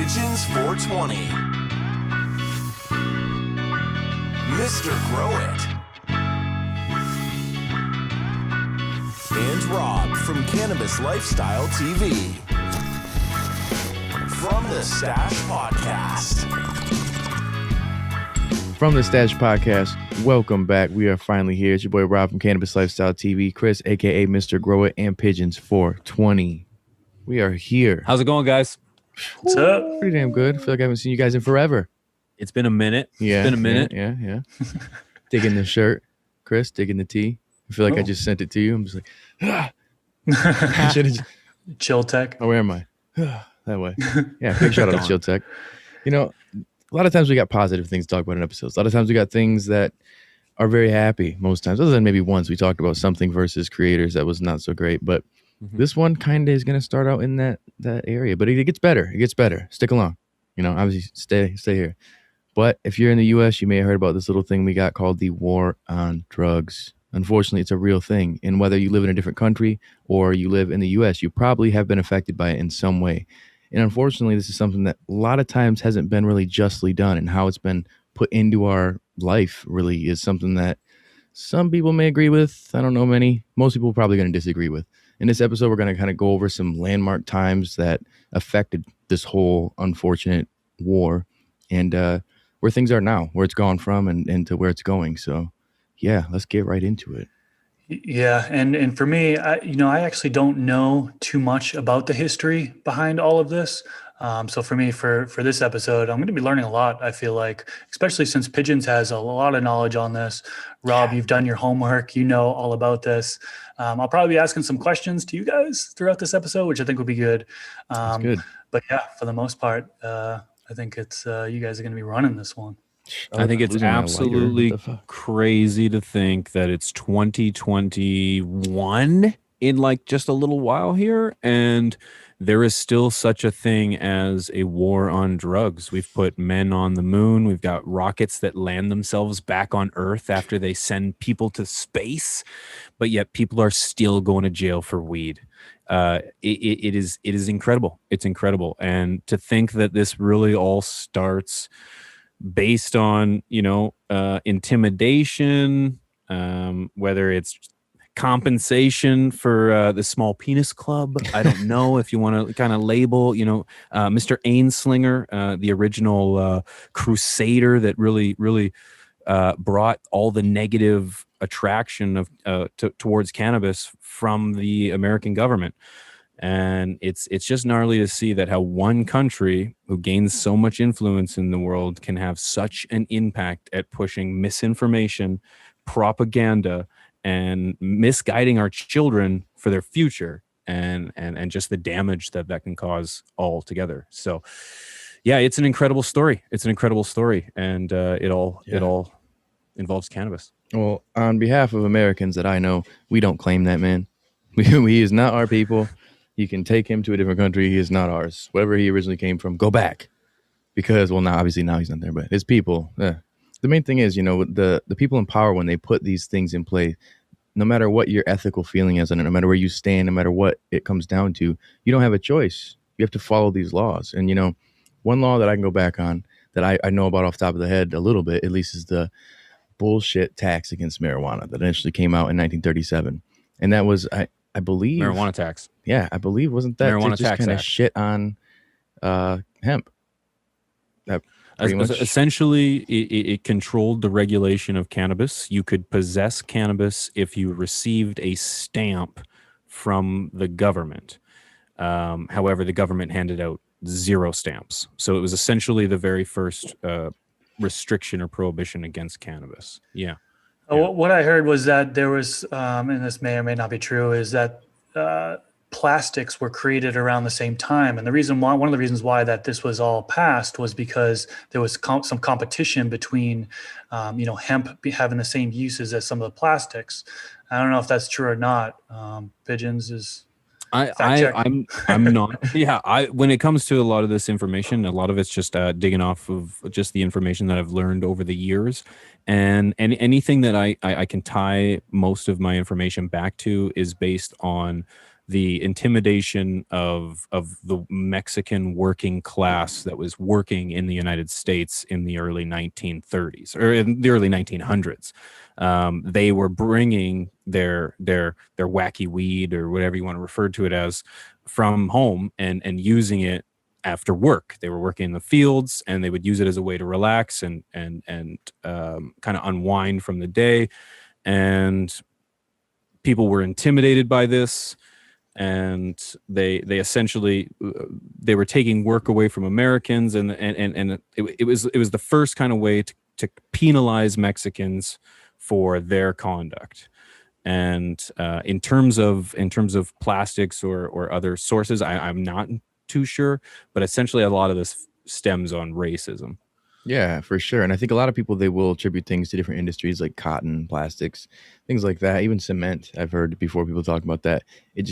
Pigeons 420. Mr. Grow It. And Rob from Cannabis Lifestyle TV. From the Stash Podcast. From the Stash Podcast, welcome back. We are finally here. It's your boy Rob from Cannabis Lifestyle TV, Chris, a.k.a. Mr. Grow It, and Pigeons 420. We are here. How's it going, guys? What's up? Pretty damn good. I feel like I haven't seen you guys in forever. It's been a minute. Yeah, it's been a minute. Yeah. Digging the shirt. Chris, digging the tee. I feel like I just sent it to you. I'm just like, I should've just- Chill Tech. oh, where am I? That way. Yeah, big shout out to Chill Tech. You know, a lot of times we got positive things to talk about in episodes. A lot of times we got things that are very happy most times. Other than maybe once we talked about something versus creators that was not so great. But this one kind of is going to start out in that area. But it gets better. It gets better. Stick along. You know, obviously stay here. But if you're in the U.S., you may have heard about this little thing we got called the war on drugs. Unfortunately, it's a real thing. And whether you live in a different country or you live in the U.S., you probably have been affected by it in some way. And unfortunately, this is something that a lot of times hasn't been really justly done, and how it's been put into our life really is something that some people may agree with. I don't know many. Most people are probably going to disagree with. In this episode, we're going to kind of go over some landmark times that affected this whole unfortunate war and where things are now, where it's gone from and to where it's going. So, yeah, let's get right into it. Yeah, and for me, I actually don't know too much about the history behind all of this. So for me, for this episode, I'm going to be learning a lot, I feel like, especially since Pigeons has a lot of knowledge on this. Rob, you've done your homework. You know all about this. I'll probably be asking some questions to you guys throughout this episode, which I think will be good. That's good. But yeah, for the most part, I think it's you guys are going to be running this one. I think it's absolutely crazy to think that it's 2021 in like just a little while here, and there is still such a thing as a war on drugs. We've put men on the moon. We've got rockets that land themselves back on Earth after they send people to space, but yet people are still going to jail for weed. It is incredible. It's incredible. And to think that this really all starts based on, intimidation, whether it's compensation for the small penis club. I don't know if you want to kind of label, Mr. Ainslinger, the original crusader that really brought all the negative attraction of towards cannabis from the American government. And it's just gnarly to see that how one country who gains so much influence in the world can have such an impact at pushing misinformation, propaganda, and misguiding our children for their future, and just the damage that can cause altogether. So, yeah, it's an incredible story. And it all involves cannabis. Well, on behalf of Americans that I know, we don't claim that man. He is not our people. You can take him to a different country. He is not ours. Wherever he originally came from, go back. Because, well, now he's not there, but his people. The main thing is, the people in power, when they put these things in place, no matter what your ethical feeling is on it, no matter where you stand, no matter what it comes down to, you don't have a choice. You have to follow these laws. And, one law that I can go back on that I know about off the top of the head a little bit, at least, is the bullshit tax against marijuana that initially came out in 1937. And that was, I believe, marijuana tax. Yeah, I believe, wasn't that marijuana to just kind of shit on hemp? That essentially, it controlled the regulation of cannabis. You could possess cannabis if you received a stamp from the government. However, the government handed out 0 stamps. So it was essentially the very first restriction or prohibition against cannabis. Yeah. What I heard was that there was, and this may or may not be true, is that plastics were created around the same time. And one of the reasons why that this was all passed was because there was some competition between, hemp having the same uses as some of the plastics. I don't know if that's true or not. Pigeons is I'm not. Yeah, when it comes to a lot of this information, a lot of it's just digging off of just the information that I've learned over the years, and anything that I can tie most of my information back to is based on the intimidation of the Mexican working class that was working in the United States in the early 1930s or in the early 1900s. They were bringing their wacky weed or whatever you want to refer to it as from home and using it after work. They were working in the fields and they would use it as a way to relax and kind of unwind from the day. And people were intimidated by this, and they essentially they were taking work away from Americans, and it was the first kind of way to penalize Mexicans for their conduct. And in terms of plastics or other sources, I'm not too sure, but essentially a lot of this stems on racism. Yeah, for sure. And I think a lot of people, they will attribute things to different industries like cotton, plastics, things like that. Even cement, I've heard before people talk about that.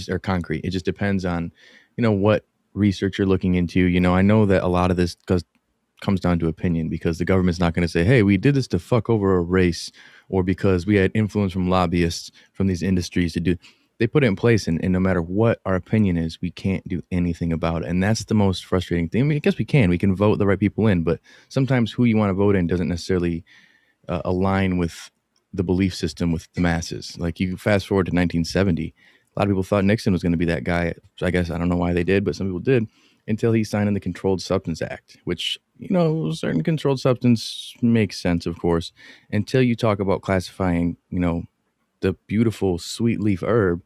Or concrete. It just depends on, what research you're looking into. I know that a lot of this comes down to opinion, because the government's not going to say, hey, we did this to fuck over a race, or because we had influence from lobbyists from these industries to do. They put it in place, and no matter what our opinion is, we can't do anything about it. And that's the most frustrating thing. I mean, I guess we can vote the right people in, but sometimes who you want to vote in doesn't necessarily align with the belief system with the masses. Like, you fast forward to 1970, a lot of people thought Nixon was going to be that guy. I guess I don't know why they did, but some people did, until he signed in the Controlled Substance Act, which, certain controlled substance makes sense, of course, until you talk about classifying, the beautiful sweet leaf herb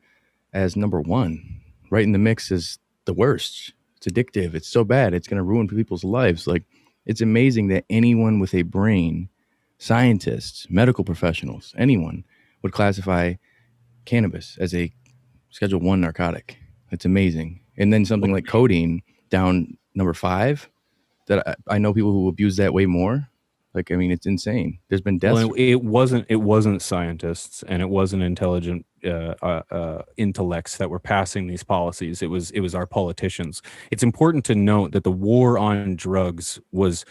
as number one. Right in the mix is the worst. It's addictive. It's so bad. It's going to ruin people's lives. Like, it's amazing that anyone with a brain, scientists, medical professionals, anyone would classify cannabis as a Schedule I narcotic. It's amazing. And then something like codeine down number 5, that I know people who abuse that way more. Like, I mean, it's insane. There's been deaths. Well, it wasn't scientists, and it wasn't intelligent intellects that were passing these policies. It was our politicians. It's important to note that the war on drugs was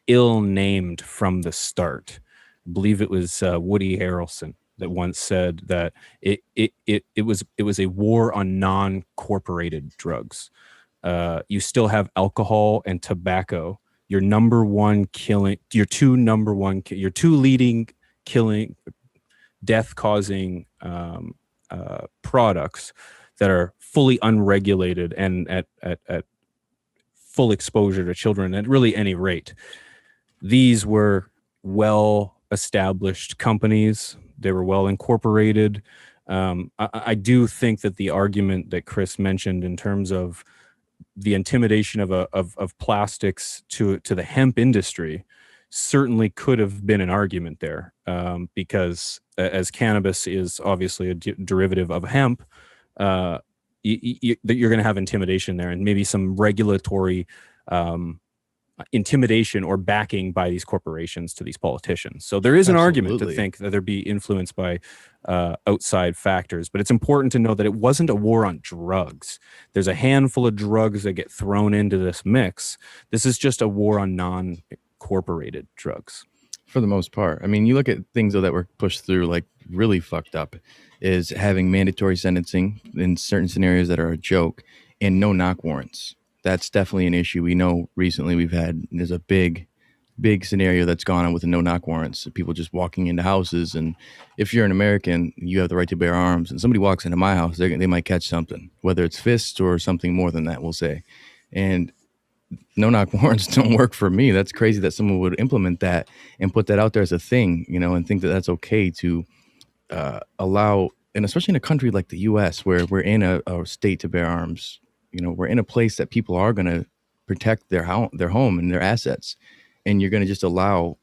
ill-named from the start. I believe it was Woody Harrelson that once said that it was a war on non-corporated drugs. You still have alcohol and tobacco. Your two leading killing, death-causing products that are fully unregulated and at full exposure to children at really any rate. These were well-established companies. They were well incorporated. I do think that the argument that Chris mentioned in terms of the intimidation of plastics to the hemp industry certainly could have been an argument there, because as cannabis is obviously a derivative of hemp, you're going to have intimidation there, and maybe some regulatory intimidation or backing by these corporations to these politicians. So there is an argument to think that there'd be influenced by outside factors, but it's important to know that it wasn't a war on drugs. There's a handful of drugs that get thrown into this mix. This is just a war on non-corporated drugs. For the most part. I mean, you look at things though that were pushed through, like really fucked up, is having mandatory sentencing in certain scenarios that are a joke, and no knock warrants. That's definitely an issue. We know recently there's a big scenario that's gone on with the no knock warrants. People just walking into houses, and if you're an American, you have the right to bear arms, and somebody walks into my house, they might catch something, whether it's fists or something more than that, we'll say. And no knock warrants don't work for me. That's crazy that someone would implement that and put that out there as a thing, and think that that's okay to allow, and especially in a country like the U.S. where we're in a state to bear arms. We're in a place that people are going to protect their home and their assets, and you're going to just allow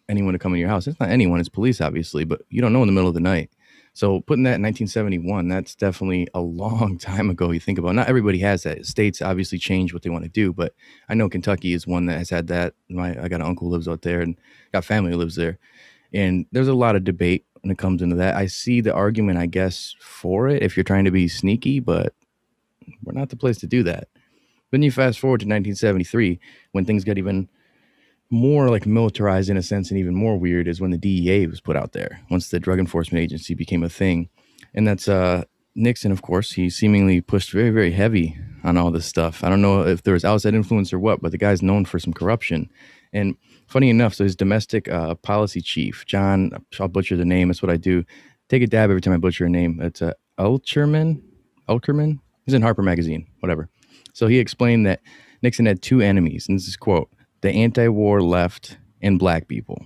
anyone to come in your house. It's not anyone, it's police, obviously, but you don't know in the middle of the night. So putting that in 1971, that's definitely a long time ago. You think about it. Not everybody has that. States obviously change what they want to do, but I know Kentucky is one that has had that. I got an uncle who lives out there, and got family who lives there. And there's a lot of debate when it comes into that. I see the argument, I guess, for it if you're trying to be sneaky, but we're not the place to do that. Then you fast forward to 1973, when things got even more like militarized in a sense, and even more weird is when the DEA was put out there, once the Drug Enforcement Agency became a thing. And that's Nixon, of course, he seemingly pushed very, very heavy on all this stuff. I don't know if there was outside influence or what, but the guy's known for some corruption. And funny enough, so his domestic policy chief, John, I'll butcher the name. That's what I do. Take a dab every time I butcher a name. It's Elkerman. He's in Harper Magazine, whatever. So he explained that Nixon had two enemies, and this is quote, the anti-war left and black people.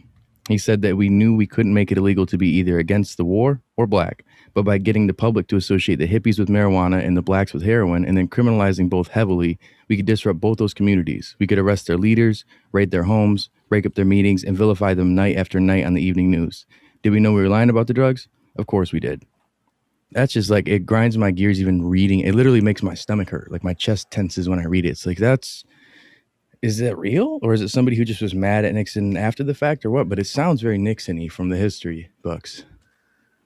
He said that we knew we couldn't make it illegal to be either against the war or black, but by getting the public to associate the hippies with marijuana and the blacks with heroin and then criminalizing both heavily, we could disrupt both those communities. We could arrest their leaders, raid their homes, break up their meetings, and vilify them night after night on the evening news. Did we know we were lying about the drugs? Of course we did. That's just like, it grinds my gears even reading. It literally makes my stomach hurt. Like my chest tenses when I read it. It's like, is that real? Or is it somebody who just was mad at Nixon after the fact or what? But it sounds very Nixon-y from the history books.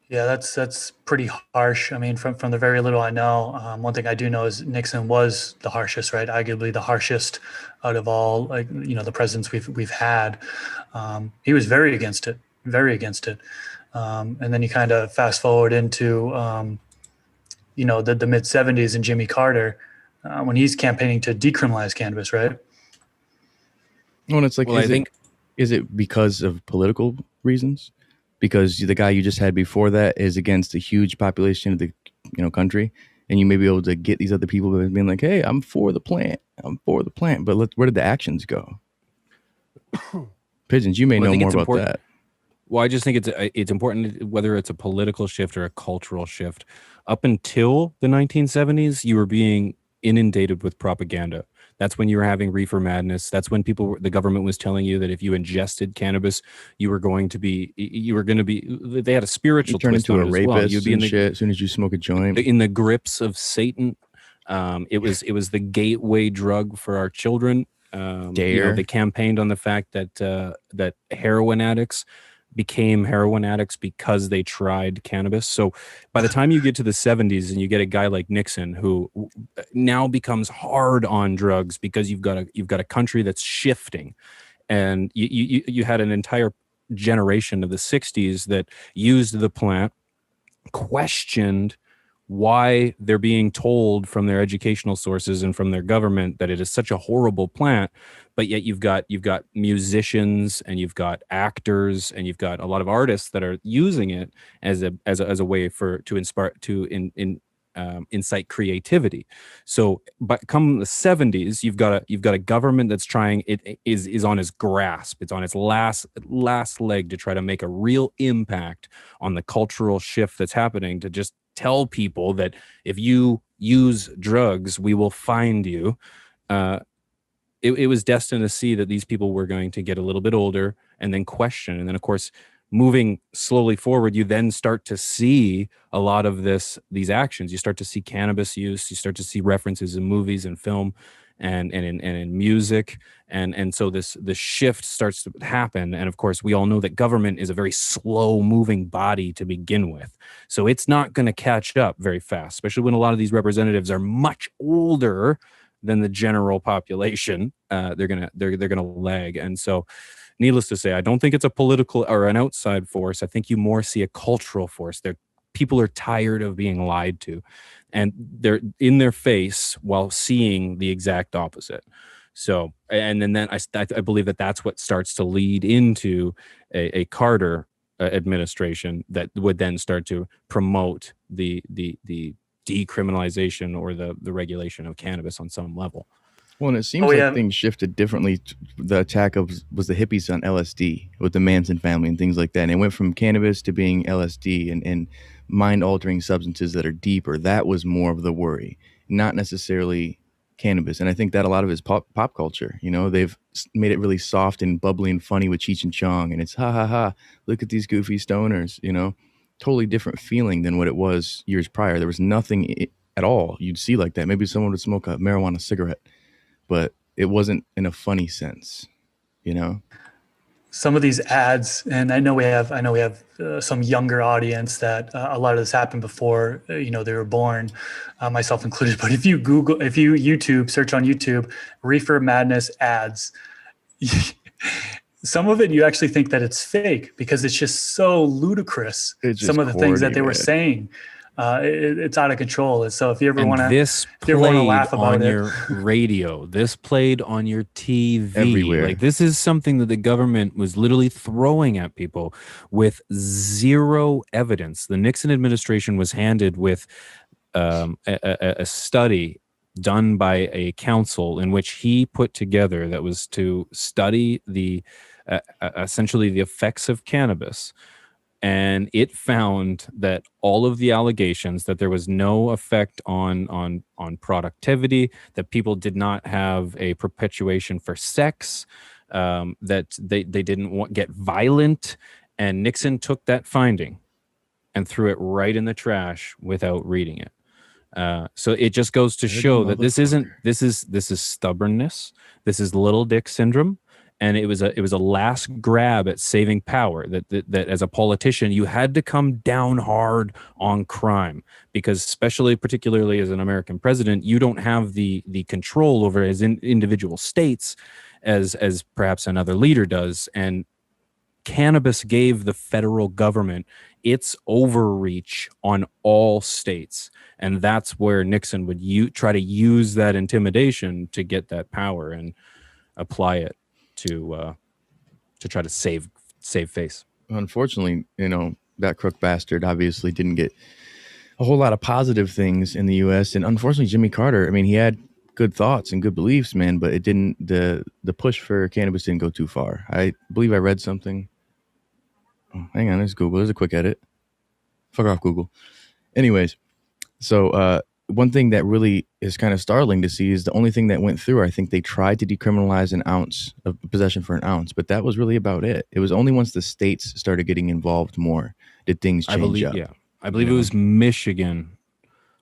Yeah, that's pretty harsh. I mean, from the very little I know, one thing I do know is Nixon was the harshest, right? Arguably the harshest out of all, like, the presidents we've had. He was very against it. And then you kind of fast forward into, the mid 70s and Jimmy Carter, when he's campaigning to decriminalize cannabis, right? Well, and it's like, is it because of political reasons? Because the guy you just had before that is against a huge population of the country, and you may be able to get these other people being like, hey, I'm for the plant, but where did the actions go? Pigeons, you may know more about that. Well, I just think it's important, whether it's a political shift or a cultural shift. Up until the 1970s, you were being inundated with propaganda. That's when you were having reefer madness. That's when the government was telling you that if you ingested cannabis, they had a spiritual twist on it as well. Turn into a rapist and shit as soon as you smoke a joint. In the grips of Satan. It was the gateway drug for our children. They campaigned on the fact that heroin addicts became heroin addicts because they tried cannabis. So by the time you get to the 70s and you get a guy like Nixon who now becomes hard on drugs because you've got a country that's shifting, and you had an entire generation of the 60s that used the plant, questioned why they're being told from their educational sources and from their government that it is such a horrible plant, but yet you've got musicians and you've got actors and you've got a lot of artists that are using it as a way to inspire incite creativity. So, but come the 70s, you've got a government that's trying, it is on its grasp. It's on its last leg to try to make a real impact on the cultural shift that's happening, to just tell people that if you use drugs, we will find you. It was destined to see that these people were going to get a little bit older and then question. And then, of course, moving slowly forward, you then start to see a lot of these actions. You start to see cannabis use. You start to see references in movies and film and in music. And so this shift starts to happen. And of course, we all know that government is a very slow moving body to begin with. So it's not going to catch up very fast, especially when a lot of these representatives are much older than the general population. They're gonna lag. And so, needless to say, I don't think it's a political or an outside force. I think you more see a cultural force. People are tired of being lied to, and they're in their face while seeing the exact opposite. So, and then I believe that's what starts to lead into a Carter administration that would then start to promote the decriminalization or the regulation of cannabis on some level. Well, and it seems like things shifted differently. The attack was the hippies on LSD with the Manson family and things like that. And it went from cannabis to being LSD and mind-altering substances that are deeper. That was more of the worry, not necessarily cannabis. And I think that a lot of it is pop culture. They've made it really soft and bubbly and funny with Cheech and Chong. And it's ha, ha, ha, look at these goofy stoners, Totally different feeling than what it was years prior. There was nothing at all you'd see like that. Maybe someone would smoke a marijuana cigarette, but it wasn't in a funny sense, Some of these ads, and I know we have some younger audience that a lot of this happened before they were born, myself included. But if you search on YouTube, reefer madness ads, some of it you actually think that it's fake because it's just so ludicrous. Some of the things that they were saying. it's out of control. And so if you ever want to, this if you ever want to played laugh about on it, your radio, this played on your TV. Everywhere. Like, this is something that the government was literally throwing at people with zero evidence. The Nixon administration was handed with a study done by a council in which he put together that was to study the essentially the effects of cannabis. And it found that all of the allegations that there was no effect on productivity, that people did not have a perpetuation for sex, that they didn't get violent. And Nixon took that finding and threw it right in the trash without reading it. So it just goes to show that this is stubbornness. This is little dick syndrome. And it was a last grab at saving power, that as a politician, you had to come down hard on crime, because particularly as an American president, you don't have the control over his individual states as perhaps another leader does. And cannabis gave the federal government its overreach on all states. And that's where Nixon would try to use that intimidation to get that power and apply it to try to save face. Unfortunately, that crook bastard obviously didn't get a whole lot of positive things in the U.S. And unfortunately, Jimmy Carter, I mean, he had good thoughts and good beliefs, man, but it didn't. The push for cannabis didn't go too far. I believe I read something. Oh, hang on, there's Google. There's a quick edit. Fuck off, Google. Anyways, so one thing that really is kind of startling to see is the only thing that went through. I think they tried to decriminalize an ounce of possession for an ounce, but that was really about it. It was only once the states started getting involved more did things change up. Yeah, I believe it was Michigan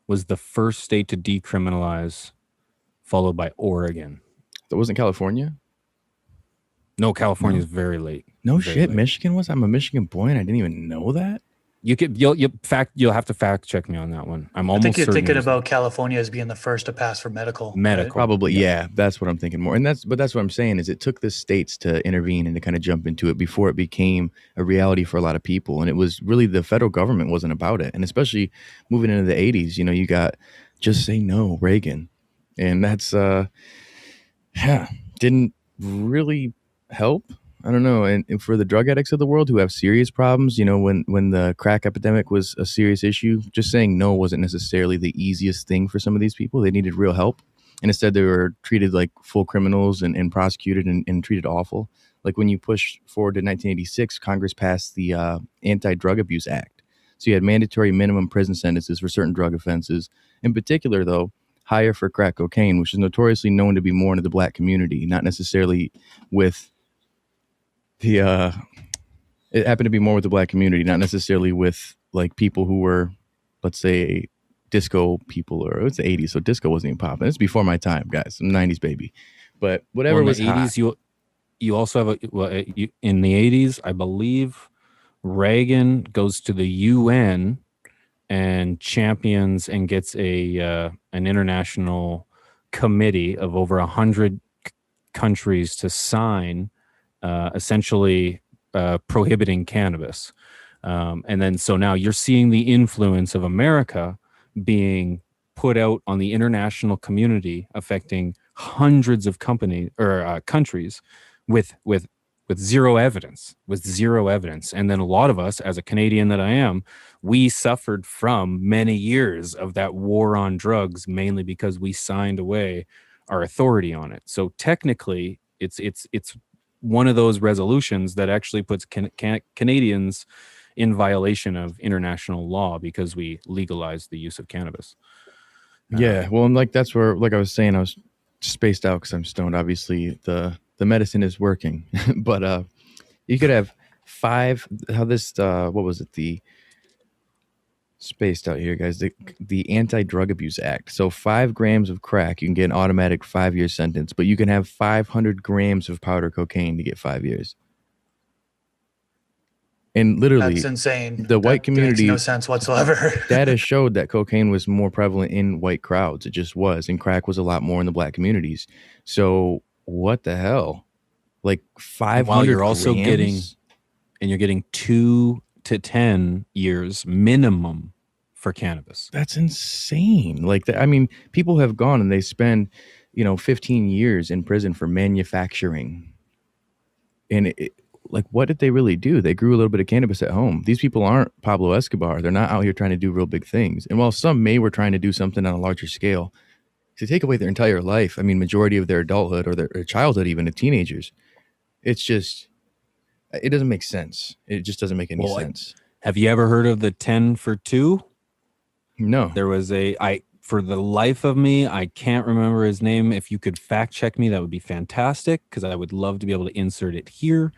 was the first state to decriminalize, followed by Oregon. That wasn't California? No, California is very late. No very shit, late. Michigan was? I'm a Michigan boy and I didn't even know that. You'll have to fact check me on that one. I think you're thinking about California as being the first to pass for medical. Right? Probably, yeah. That's what I'm thinking more. And that's what I'm saying is it took the states to intervene and to kind of jump into it before it became a reality for a lot of people. And it was really the federal government wasn't about it. And especially moving into the 80s, you got Just Say No, Reagan. And that's didn't really help. I don't know. And for the drug addicts of the world who have serious problems, when the crack epidemic was a serious issue, just saying no wasn't necessarily the easiest thing for some of these people. They needed real help. And instead they were treated like full criminals and prosecuted and treated awful. Like when you push forward to 1986, Congress passed the Anti-Drug Abuse Act. So you had mandatory minimum prison sentences for certain drug offenses. In particular, though, higher for crack cocaine, which is notoriously known to be more into the black community, not necessarily with it happened to be more with the black community, not necessarily with like people who were, let's say, disco people, or it's the 80s, so disco wasn't even popping. It's before my time, guys. I'm 90s baby. But whatever was in the 80s, you also have in the 80s, I believe Reagan goes to the UN and champions and gets an international committee of over 100 countries to sign essentially prohibiting cannabis. And then so now you're seeing the influence of America being put out on the international community, affecting hundreds of companies or countries with zero evidence, And then a lot of us, as a Canadian that I am, we suffered from many years of that war on drugs, mainly because we signed away our authority on it. So technically it's one of those resolutions that actually puts Canadians in violation of international law because we legalized the use of cannabis. Yeah, well, and like that's where, like I was saying, I was spaced out because I'm stoned. Obviously, the medicine is working, but you could have five. How this? What was it? The spaced out here, guys. The Anti-Drug Abuse Act. So 5 grams of crack, you can get an automatic 5-year sentence, but you can have 500 grams of powder cocaine to get 5 years. And literally, that's insane. The white community makes no sense whatsoever. Data showed that cocaine was more prevalent in white crowds. It just was, and crack was a lot more in the black communities. So what the hell? Like 500 While you're also grams? getting 2 to 10 years minimum for cannabis. That's insane. Like, I mean, people have gone and they spend, 15 years in prison for manufacturing. And like, what did they really do? They grew a little bit of cannabis at home. These people aren't Pablo Escobar. They're not out here trying to do real big things. And while some were trying to do something on a larger scale, to take away their entire life, I mean, majority of their adulthood or their childhood, even to teenagers, it doesn't make sense. It just doesn't make any sense. Have you ever heard of the 10 for 2? No. There was for the life of me, I can't remember his name. If you could fact check me, that would be fantastic, because I would love to be able to insert it here.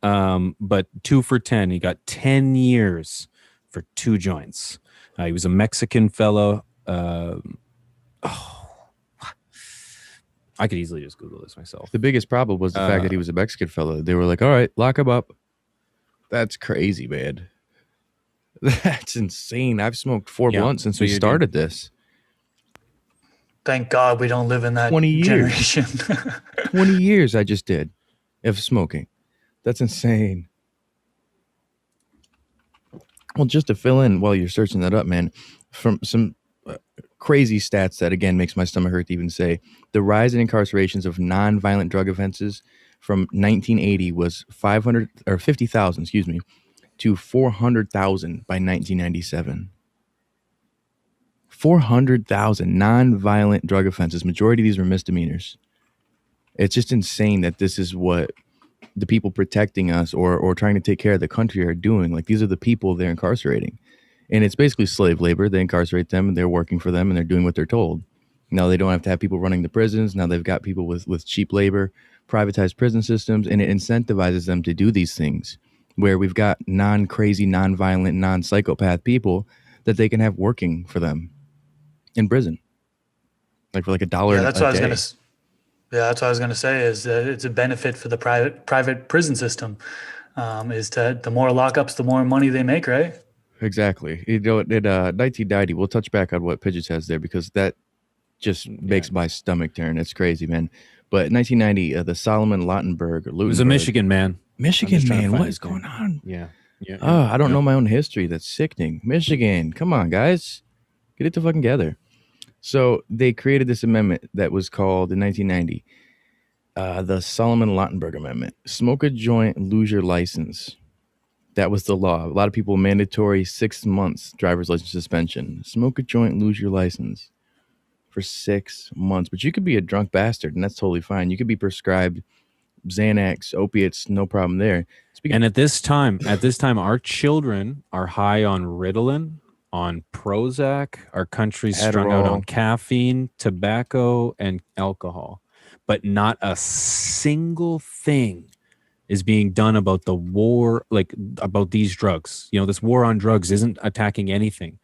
But 2 for 10, he got 10 years for 2 joints. He was a Mexican fellow. I could easily just Google this myself. The biggest problem was the fact that he was a Mexican fellow. They were like, all right, lock him up. That's crazy, man. That's insane. I've smoked 4 blunts since we started this. Thank God we don't live in that 20 years. generation. 20 years I just did of smoking. That's insane. Well, just to fill in while you're searching that up, man, from some crazy stats that, again, makes my stomach hurt to even say, the rise in incarcerations of non-violent drug offenses from 1980 was 50,000, to 400,000 by 1997. 400,000 non-violent drug offenses. Majority of these were misdemeanors. It's just insane that this is what the people protecting us or trying to take care of the country are doing. Like, these are the people they're incarcerating. And it's basically slave labor. They incarcerate them and they're working for them and they're doing what they're told. Now they don't have to have people running the prisons. Now they've got people with cheap labor, privatized prison systems, and it incentivizes them to do these things where we've got non-crazy, non-violent, non-psychopath people that they can have working for them in prison. Like for like $1 Yeah, that's a what day. that's what I was gonna say, is that it's a benefit for the private prison system. The more lockups, the more money they make, right? Exactly. In 1990, we'll touch back on what Pigeons has there because that just makes my stomach turn. It's crazy, man. But in 1990, the Solomon Lottenberg. It was a Michigan man. Michigan man, what is going on? Yeah. I don't know my own history. That's sickening. Michigan, come on, guys. Get it fucking together. So they created this amendment that was called, in 1990, the Solomon Lottenberg Amendment. Smoke a joint, lose your license. That was the law. A lot of people, mandatory 6 months driver's license suspension. Smoke a joint, lose your license for 6 months. But you could be a drunk bastard, and that's totally fine. You could be prescribed Xanax, opiates, no problem there. And at this time, our children are high on Ritalin, on Prozac. Our country's strung out on caffeine, tobacco, and alcohol. But not a single thing is being done about the war, like about these drugs. This war on drugs isn't attacking anything.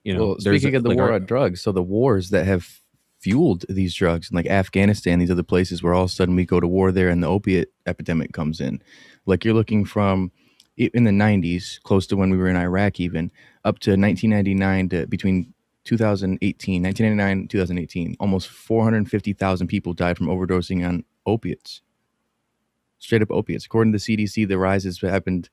Speaking of the war on drugs, so the wars that have fueled these drugs, like Afghanistan, these other places where all of a sudden we go to war there and the opiate epidemic comes in. Like you're looking from in the 90s, close to when we were in Iraq even, up to 1999 to between 1999 and 2018, almost 450,000 people died from overdosing on opiates. Straight up opiates. According to the CDC, the rise has happened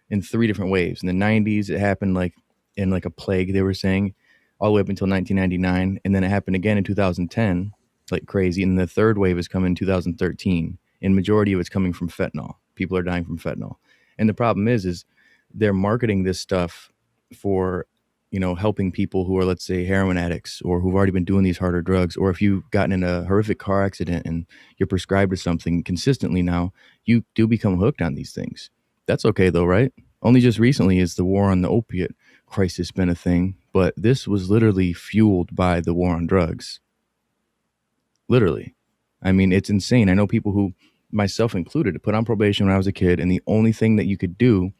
in 3 different waves. In the 90s, it happened like in like a plague, they were saying, all the way up until 1999. And then it happened again in 2010, like crazy. And the third wave is coming in 2013. And majority of it's coming from fentanyl. People are dying from fentanyl. And the problem is they're marketing this stuff for, helping people who are, let's say, heroin addicts or who've already been doing these harder drugs. Or if you've gotten in a horrific car accident and you're prescribed to something consistently now, you do become hooked on these things. That's okay though, right? Only just recently is the war on the opiate crisis been a thing, but this was literally fueled by the war on drugs. Literally. I mean, it's insane. I know people who, myself included, put on probation when I was a kid, and the only thing that you could do,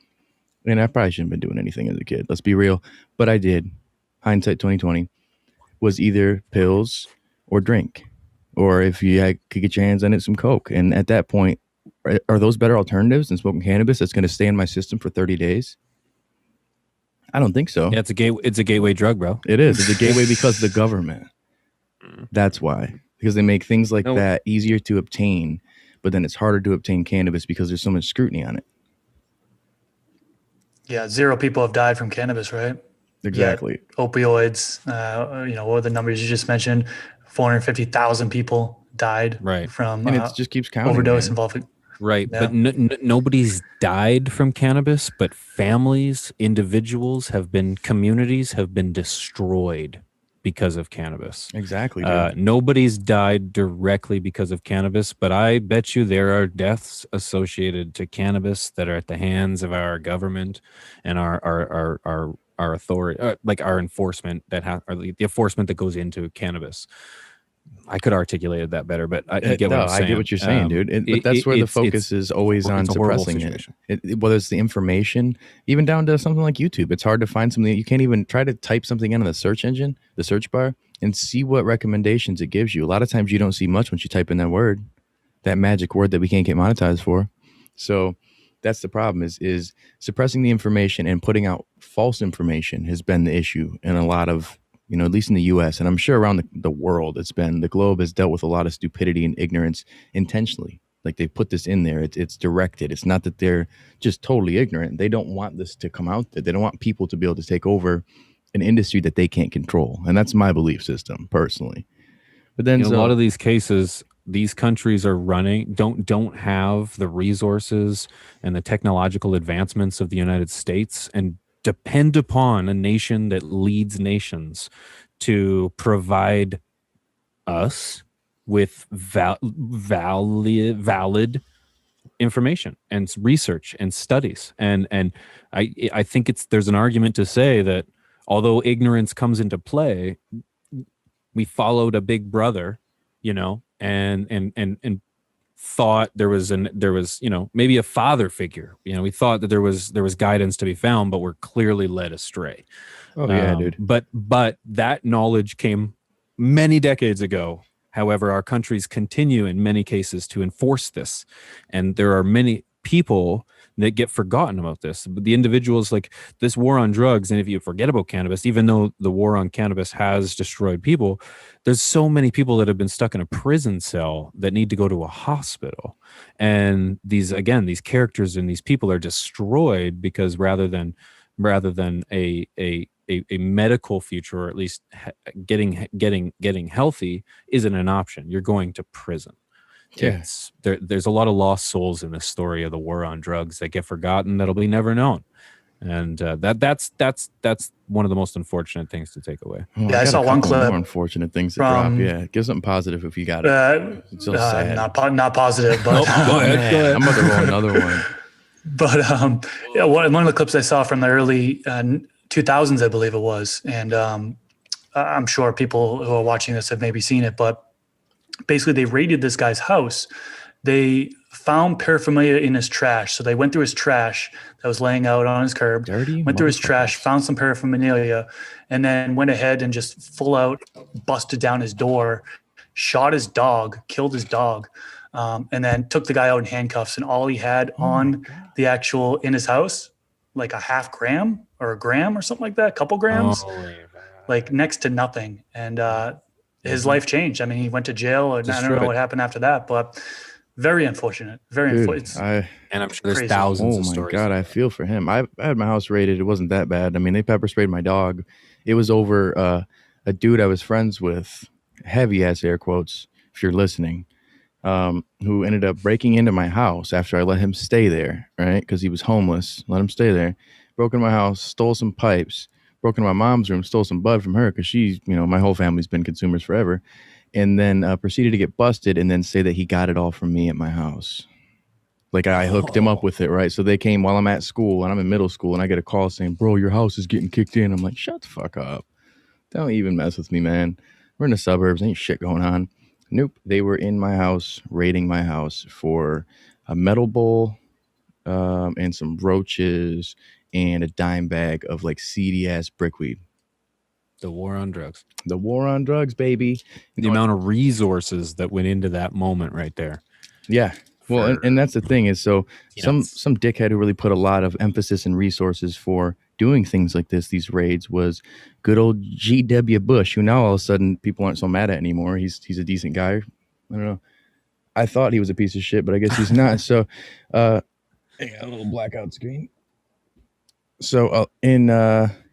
and I probably shouldn't have been doing anything as a kid, let's be real, but I did, hindsight 2020, was either pills or drink, or if you could get your hands on it, some coke. And at that point, are those better alternatives than smoking cannabis that's going to stay in my system for 30 days? I don't think so. Yeah, it's a gateway drug, bro. It is. It's a gateway because of the government. That's why. Because they make things like that easier to obtain, but then it's harder to obtain cannabis because there's so much scrutiny on it. Yeah, 0 people have died from cannabis, right? Exactly. Yet opioids, what were the numbers you just mentioned? 450,000 people died Right. from And it just keeps counting. overdose Man. involving. Right. Yeah. But nobody's died from cannabis, but families, individuals communities have been destroyed because of cannabis. Exactly. Dude. Nobody's died directly because of cannabis, but I bet you there are deaths associated to cannabis that are at the hands of our government and our authority, like our enforcement or the enforcement that goes into cannabis. I could articulate it that better, but you get what I'm saying. I get what you're saying, dude. But that's where the focus is always on suppressing it. Whether it's the information, even down to something like YouTube. It's hard to find something. You can't even try to type something in the search engine, the search bar, and see what recommendations it gives you. A lot of times you don't see much once you type in that word, that magic word that we can't get monetized for. So that's the problem is suppressing the information and putting out false information has been the issue in a lot of, at least in the U.S. and I'm sure around the world, the globe has dealt with a lot of stupidity and ignorance intentionally. Like they put this in there. It's directed. It's not that they're just totally ignorant. They don't want this to come out there. They don't want people to be able to take over an industry that they can't control. And that's my belief system personally. But then in a lot of these cases, these countries are don't have the resources and the technological advancements of the United States and depend upon a nation that leads nations to provide us with valid information and research and studies. And I think there's an argument to say that although ignorance comes into play, we followed a big brother, and thought there was maybe a father figure. We thought that there was guidance to be found, but we're clearly led astray. Oh yeah, dude. But that knowledge came many decades ago. However, our countries continue in many cases to enforce this, and there are many people that get forgotten about this. But the individuals, like this war on drugs, and if you forget about cannabis, even though the war on cannabis has destroyed people, there's so many people that have been stuck in a prison cell that need to go to a hospital. And these characters and these people are destroyed because rather than a medical future, or at least getting healthy, isn't an option. You're going to prison. Yeah. There's a lot of lost souls in this story of the war on drugs that get forgotten, that'll be never known. And that's one of the most unfortunate things to take away. I saw one clip. More unfortunate things to drop. Yeah, give something positive if you got it. It's so sad. Not positive, but go ahead. I'm about to roll another one. But one of the clips I saw from the early 2000s, I believe it was, and I'm sure people who are watching this have maybe seen it, but basically they raided this guy's house. They found paraphernalia in his trash. So they went through his trash that was laying out on his curb, went through his trash, found some paraphernalia, and then went ahead and just full out busted down his door, shot his dog, killed his dog, and then took the guy out in handcuffs. And all he had on the actual in his house, like a half gram or a gram or something like that, a couple grams, like next to nothing. And his life changed. I mean, he went to jail, and I don't know what happened after that, but very unfortunate. And I'm sure there's crazy. thousands of stories. Oh my stories. God, I feel for him. I had my house raided. It wasn't that bad. I mean, they pepper sprayed my dog. It was over a dude I was friends with, heavy ass air quotes, if you're listening, who ended up breaking into my house after I let him stay there, right? Because he was homeless. Let him stay there. Broke into my house, stole some pipes, broke into my mom's room, stole some bud from her because she's, my whole family's been consumers forever. And then proceeded to get busted and then say that he got it all from me at my house. Like I hooked him up with it, right? So they came while I'm at school and I'm in middle school and I get a call saying, bro, your house is getting kicked in. I'm like, shut the fuck up. Don't even mess with me, man. We're in the suburbs. Ain't shit going on. Nope. They were in my house, raiding my house for a metal bowl and some roaches and a dime bag of like seedy ass brickweed. The war on drugs. The war on drugs, baby. The amount of resources that went into that moment right there. Yeah. Well, and that's the thing is, so some dickhead who really put a lot of emphasis and resources for doing things like this, these raids, was good old G.W. Bush, who now all of a sudden people aren't so mad at anymore. He's a decent guy. I don't know. I thought he was a piece of shit, but I guess he's not. So, hang on, a little blackout screen. So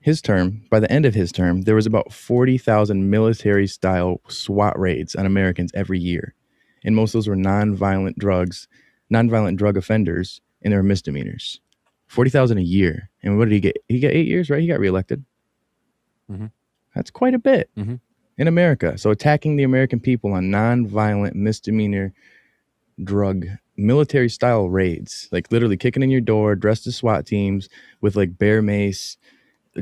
his term, by the end of his term, there was about 40,000 military-style SWAT raids on Americans every year. And most of those were nonviolent drug offenders, and they were misdemeanors. 40,000 a year. And what did he get? He got 8 years, right? He got reelected. Mm-hmm. That's quite a bit Mm-hmm. in America. So attacking the American people on nonviolent misdemeanor drug military-style raids, like literally kicking in your door, dressed as SWAT teams with like bear mace,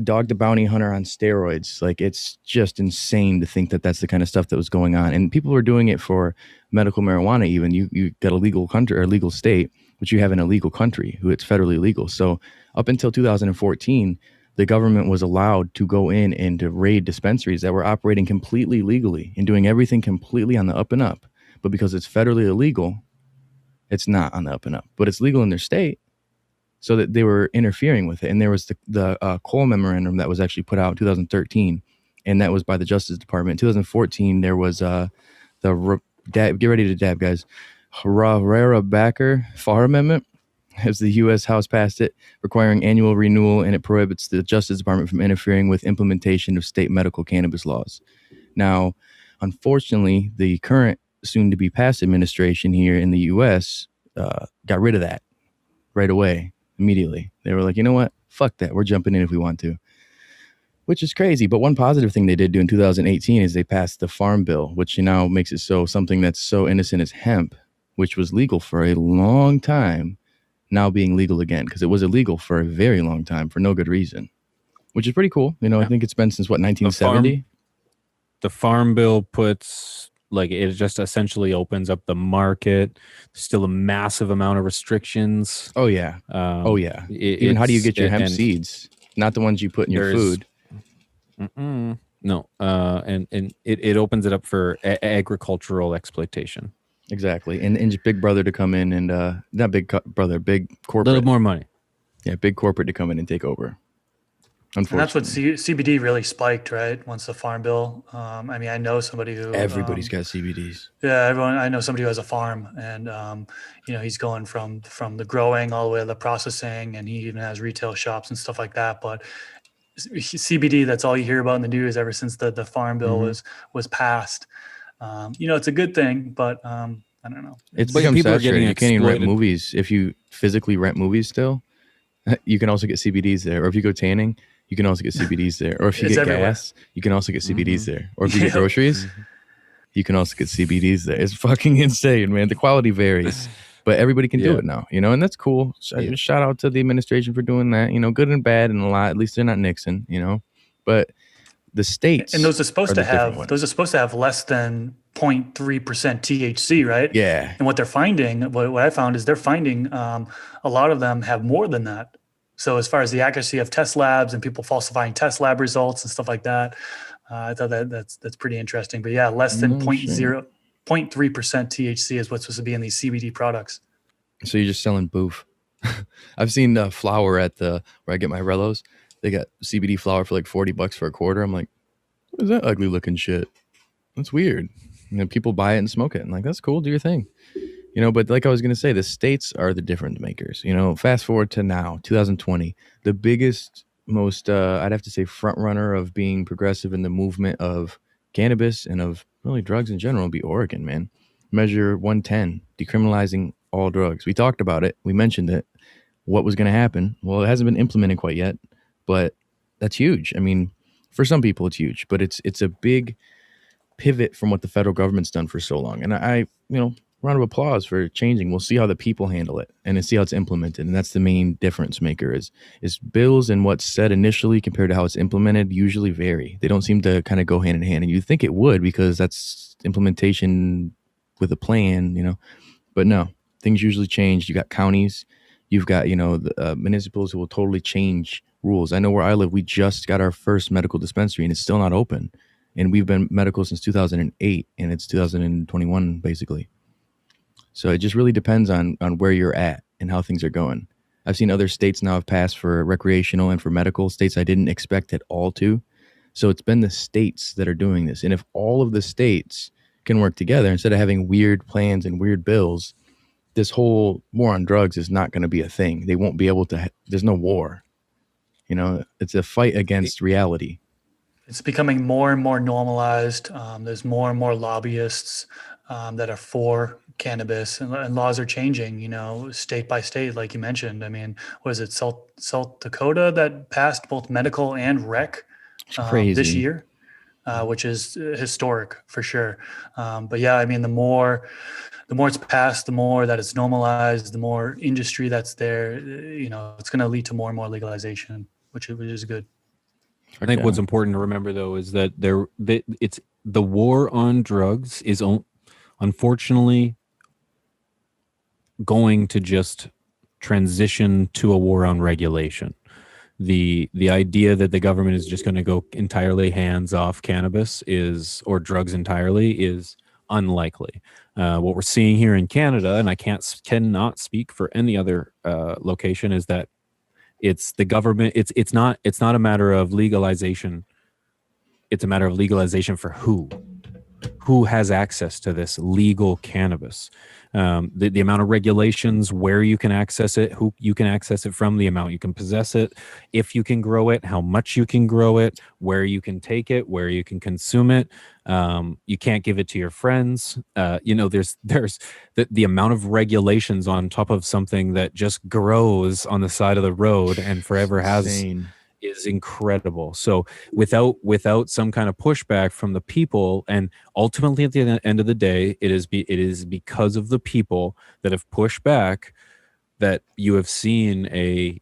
Dog the Bounty Hunter on steroids. Like, it's just insane to think that that's the kind of stuff that was going on. And people were doing it for medical marijuana. Even you got a legal country or a legal state, which you have an illegal country who it's federally legal. So up until 2014, the government was allowed to go in and to raid dispensaries that were operating completely legally and doing everything completely on the up and up. But because it's federally illegal, it's not on the up and up. But it's legal in their state. So that they were interfering with it. And there was the Cole memorandum that was actually put out in 2013, and that was by the Justice Department. In 2014, there was get ready to dab, guys, Herrera-Backer Farr Amendment, as the U.S. House passed it, requiring annual renewal, and it prohibits the Justice Department from interfering with implementation of state medical cannabis laws. Now, unfortunately, the current soon-to-be-passed administration here in the U.S. Got rid of that right away. Immediately. They were like, you know what? Fuck that. We're jumping in if we want to. Which is crazy. But one positive thing they did do in 2018 is they passed the Farm Bill, which now makes it so something that's so innocent as hemp, which was legal for a long time, now being legal again, because it was illegal for a very long time for no good reason, which is pretty cool. You know, yeah. I think it's been since, 1970? The Farm Bill puts... Like, it just essentially opens up the market. Still a massive amount of restrictions. Oh, yeah. Even how do you get your hemp seeds? Not the ones you put in your food. No. And it opens it up for agricultural exploitation. Exactly. And Big Brother to come in and, not Big Brother, big corporate. A little more money. Yeah, big corporate to come in and take over. And that's what CBD really spiked, right? Once the Farm Bill. I mean, I know somebody who everybody's got CBDs. Yeah, everyone. I know somebody who has a farm, and you know, he's going from the growing all the way to the processing, and he even has retail shops and stuff like that. But CBD, that's all you hear about in the news ever since the Farm Bill was passed. You know, it's a good thing, but I don't know. It's become saturated. You can't even rent movies if you physically rent movies still. You can also get CBDs there, or if you go tanning, you can also get CBDs there. Or if you get gas, you can also get CBDs there. Or if you get groceries, you can also get CBDs there. It's fucking insane, man. The quality varies, but everybody can do it now, you know, and that's cool. Shout out to the administration for doing that, you know, good and bad and a lot. At least they're not Nixon, you know, but the states. And those are supposed to have less than 0.3% THC, right? Yeah. And what they're finding, what I found is they're finding a lot of them have more than that. So as far as the accuracy of test labs and people falsifying test lab results and stuff like that, I thought that's pretty interesting. But yeah, less than 0.3% THC is what's supposed to be in these CBD products. So you're just selling boof. I've seen flour at where I get my Rellos. They got CBD flour for like $40 for a quarter. I'm like, what is that ugly looking shit? That's weird. And then people buy it and smoke it. And like, that's cool. Do your thing. You know, but like I was going to say, the states are the difference makers. You know, fast forward to now, 2020, the biggest, most, I'd have to say, front runner of being progressive in the movement of cannabis and of really drugs in general would be Oregon, man. Measure 110, decriminalizing all drugs. We talked about it. We mentioned it. What was going to happen? Well, it hasn't been implemented quite yet, but that's huge. I mean, for some people, it's huge, but it's a big pivot from what the federal government's done for so long. And I you know, round of applause for changing. We'll see how the people handle it and then see how it's implemented. And that's the main difference maker is bills and what's said initially compared to how it's implemented usually vary. They don't seem to kind of go hand in hand. And you think it would because that's implementation with a plan, you know, but no, things usually change. You got counties, you've got, you know, the municipals who will totally change rules. I know where I live, we just got our first medical dispensary and it's still not open. And we've been medical since 2008 and it's 2021 basically. So it just really depends on where you're at and how things are going. I've seen other states now have passed for recreational and for medical, states I didn't expect at all to. So it's been the states that are doing this. And if all of the states can work together instead of having weird plans and weird bills, this whole war on drugs is not going to be a thing. They won't be able to, there's no war. You know, it's a fight against reality. It's becoming more and more normalized. There's more and more lobbyists that are for cannabis, and laws are changing, you know, state by state, like you mentioned. I mean, was it South Dakota that passed both medical and rec It's crazy. this year, which is historic for sure. But yeah, I mean, the more it's passed, the more that it's normalized, the more industry that's there, you know, it's going to lead to more and more legalization, which is good. I think what's important to remember, though, is that it's the war on drugs is unfortunately going to just transition to a war on regulation. The idea that the government is just going to go entirely hands off cannabis or drugs entirely is unlikely. What we're seeing here in Canada, and I cannot speak for any other location, is that it's the government. It's not a matter of legalization. It's a matter of legalization for who has access to this legal cannabis. The amount of regulations, where you can access it, who you can access it from, the amount you can possess it, if you can grow it, how much you can grow it, where you can take it, where you can consume it. You can't give it to your friends. You know, there's the amount of regulations on top of something that just grows on the side of the road and forever has is incredible. So without some kind of pushback from the people, and ultimately at the end of the day, it is because of the people that have pushed back that you have seen a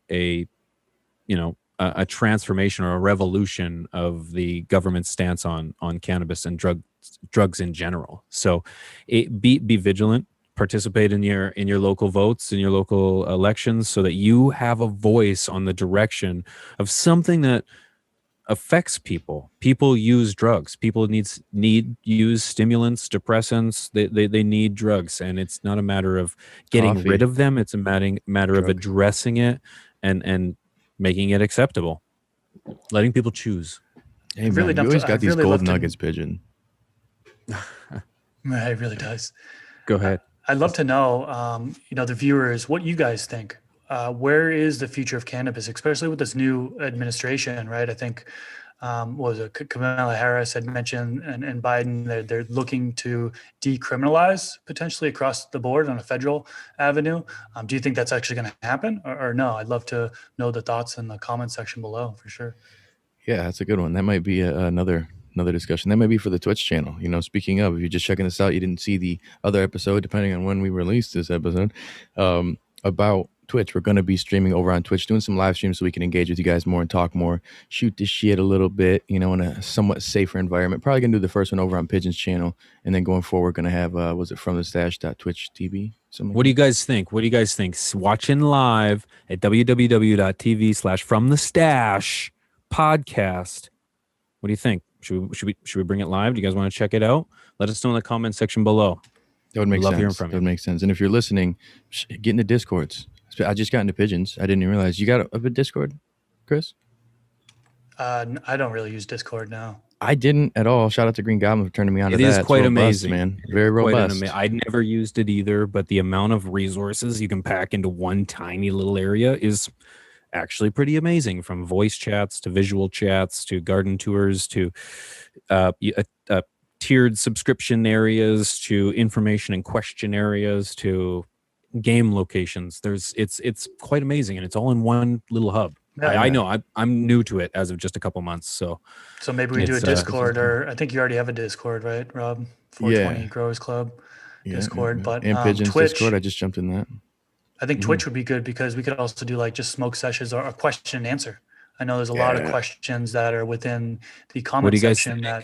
transformation or a revolution of the government's stance on cannabis and drugs in general. So be vigilant. Participate in your local votes, in your local elections, so that you have a voice on the direction of something that affects people. People use drugs. People use stimulants, depressants. They need drugs, and it's not a matter of getting rid of them. It's a matter of addressing it and making it acceptable, letting people choose. Hey, man, you always got these gold nuggets, Pigeon. It really does. Go ahead. I'd love to know, the viewers, what you guys think. Where is the future of cannabis, especially with this new administration, right? I think, Kamala Harris had mentioned, and Biden, they're looking to decriminalize potentially across the board on a federal avenue. Do you think that's actually going to happen or no? I'd love to know the thoughts in the comment section below for sure. Yeah, that's a good one. That might be another discussion. That might be for the Twitch channel. You know, speaking of, if you're just checking this out, you didn't see the other episode, depending on when we release this episode, about Twitch. We're going to be streaming over on Twitch, doing some live streams so we can engage with you guys more and talk more, shoot the shit a little bit, you know, in a somewhat safer environment. Probably going to do the first one over on Pigeons channel. And then going forward, going to have, from the stash.twitch.tv? What do you guys think? Watching live at www.tv/fromthestash podcast. What do you think? Should we bring it live? Do you guys want to check it out? Let us know in the comment section below. That would make sense. That would make sense. And if you're listening, get into Discords. I just got into Pigeons. I didn't even realize. You got a Discord, Chris? I don't really use Discord now. I didn't at all. Shout out to Green Goblin for turning me on to that. It is quite amazing, man. Very robust. I never used it either, but the amount of resources you can pack into one tiny little area is actually pretty amazing, from voice chats to visual chats to garden tours to tiered subscription areas to information and question areas to game locations. It's quite amazing, and it's all in one little hub. Yeah, I know I'm new to it as of just a couple months, so maybe we do a Discord, or I think you already have a Discord, right, Rob? 420 Growers Club Discord. But and Pigeons Twitch, Discord, I just jumped in that. I think Twitch would be good because we could also do like just smoke sessions or a question and answer. I know there's a lot of questions that are within the comment section that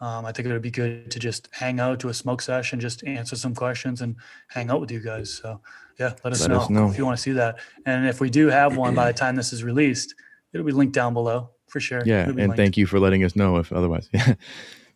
I think it would be good to just hang out, do a smoke session, just answer some questions and hang out with you guys. So yeah, let us know if you want to see that. And if we do have one by the time this is released, it'll be linked down below for sure. Yeah, and linked. Thank you for letting us know if otherwise.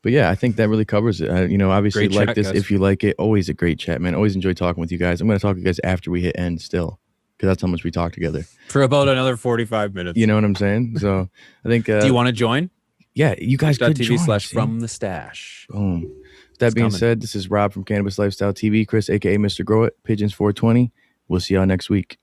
But yeah, I think that really covers it. Obviously great like this, guys. If you like it, always a great chat, man. Always enjoy talking with you guys. I'm going to talk to you guys after we hit end still, because that's how much we talk together. For about another 45 minutes. You know what I'm saying? So I think... do you want to join? Yeah, you guys could join. TV/fromthestash. Boom. That being said, this is Rob from Cannabis Lifestyle TV, Chris, a.k.a. Mr. Grow It, Pigeons 420. We'll see y'all next week.